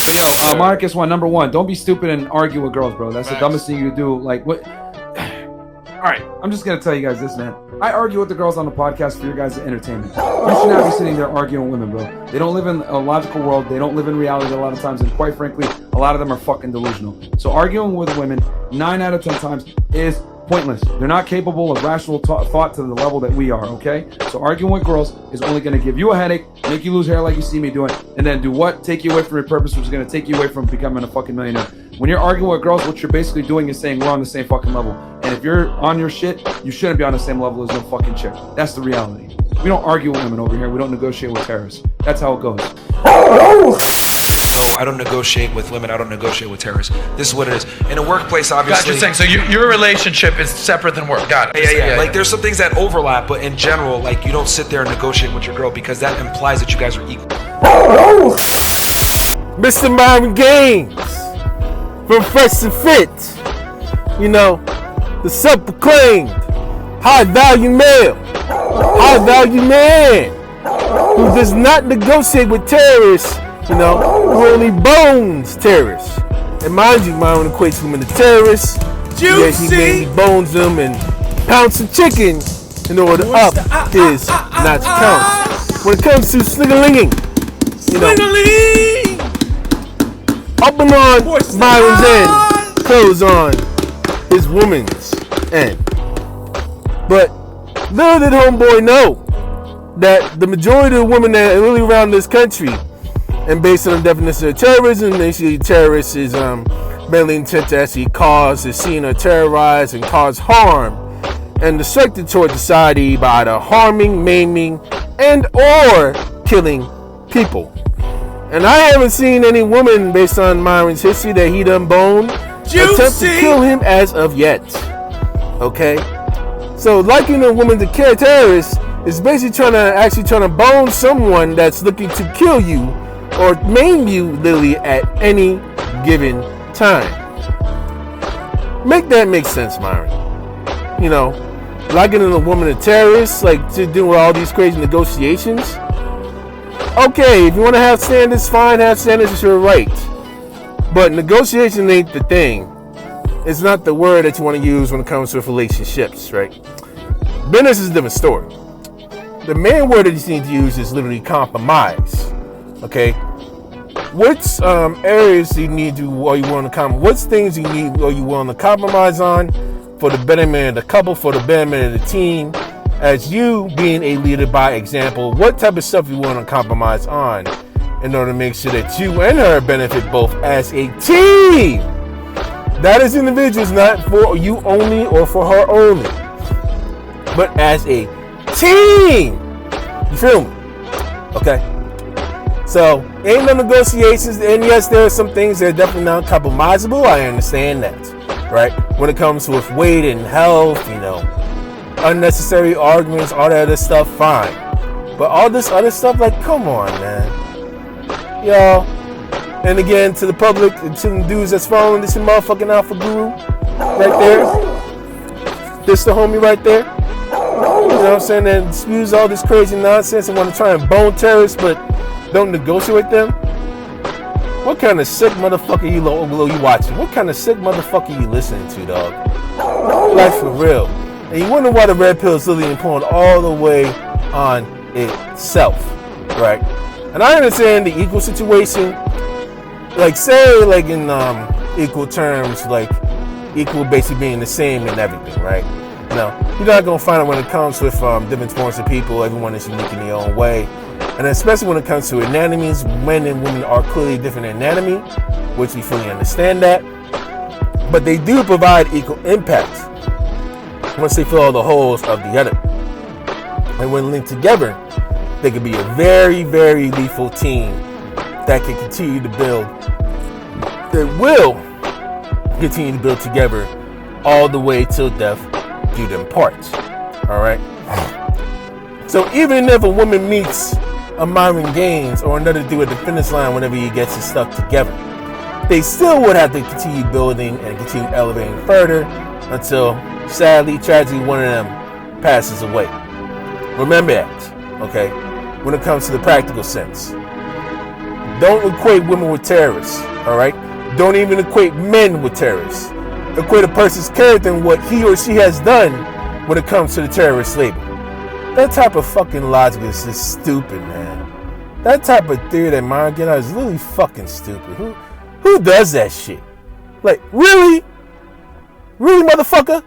But yo, Marcus, number one, don't be stupid and argue with girls, bro. That's the dumbest thing you do. Like, what? All right, I'm just gonna tell you guys this, man. I argue with the girls on the podcast for your guys' entertainment. You should not be sitting there arguing with women, bro. They don't live in a logical world. They don't live in reality a lot of times, and quite frankly, a lot of them are fucking delusional. So arguing with women 9 out of 10 times is pointless. They're not capable of rational thought to the level that we are, okay? So arguing with girls is only going to give you a headache, make you lose hair like you see me doing, and then do what? Take you away from your purpose, which is going to take you away from becoming a fucking millionaire. When you're arguing with girls, what you're basically doing is saying we're on the same fucking level. And if you're on your shit, you shouldn't be on the same level as no fucking chick. That's the reality. We don't argue with women over here. We don't negotiate with terrorists. That's how it goes. No, I don't negotiate with women. I don't negotiate with terrorists. This is what it is. In a workplace, obviously. Got you saying. So your relationship is separate than work. Got it. Yeah. Like there's some things that overlap, but in general, like you don't sit there and negotiate with your girl because that implies that you guys are equal. Mr. Myron Gaines from Fresh and Fit. You know, the self-proclaimed high-value male, high-value man who does not negotiate with terrorists. You know, who only bones terrorists. And mind you, Myron equates women to terrorists. Yet he mainly bones them and pounds some chicken in order to up his notch count. When it comes to slingerlinging, you know, up and on Myron's end, close on his woman's end. But little did homeboy know that the majority of women that are really around this country, and based on the definition of terrorism, basically terrorist is mainly intent to actually cause, is seen or terrorize and cause harm and destructive toward society by either harming, maiming, and or killing people. And I haven't seen any woman, based on Myron's history, that he done boned attempt to kill him as of yet. Okay? So likening a woman to kill terrorists is basically trying to bone someone that's looking to kill you or maim you literally at any given time. Make that make sense, Myron. You know, likening a woman to terrorists, like to do all these crazy negotiations. Okay, if you want to have standards, fine, have standards, it's your right. But negotiation ain't the thing. It's not the word that you want to use when it comes to relationships, right? Business is a different story. The main word that you need to use is literally compromise. Okay, what areas do you need to, or you want to compromise? What things you need, or you want to compromise on for the betterment of the couple, for the betterment of the team? As you being a leader by example, what type of stuff you want to compromise on in order to make sure that you and her benefit both as a team? That is individuals, not for you only or for her only, but as a team. You feel me? Okay. So, ain't no negotiations, and yes, there are some things that are definitely not compromisable. I understand that, right? When it comes with weight and health, you know, unnecessary arguments, all that other stuff, fine. But all this other stuff, like, come on, man. Y'all. And again, to the public, and to the dudes that's following this motherfucking Alpha Guru, right there. This the homie right there. You know what I'm saying? And spews all this crazy nonsense and want to try and bone terrorists, but don't negotiate with them. What kind of sick motherfucker you watching? What kind of sick motherfucker you listening to, dog? Like, for real. And you wonder why the red pill is literally pulling all the way on itself, right? And I understand the equal situation, like say like in equal terms, like equal basically being the same in everything, right? No, you're not gonna find it when it comes with different forms of people. Everyone is unique in their own way, and especially when it comes to anatomies, men and women are clearly different in anatomy, which we fully understand that. But they do provide equal impact once they fill all the holes of the other, and when linked together, they can be a very, very lethal team that can continue to build. That will continue to build together all the way till death do them parts. All right. So even if a woman meets a Myron Gaines or another dude at the finish line whenever he gets it stuck together, they still would have to continue building and continue elevating further until, sadly, tragically, one of them passes away. Remember that, okay? When it comes to the practical sense, Don't equate women with terrorists, all right? Don't even equate men with terrorists. Equate a person's character and what he or she has done when it comes to the terrorist label. That type of fucking logic is just stupid, man. That type of theory that mind get out is really fucking stupid. Who does that shit? Like, really? Really, motherfucker?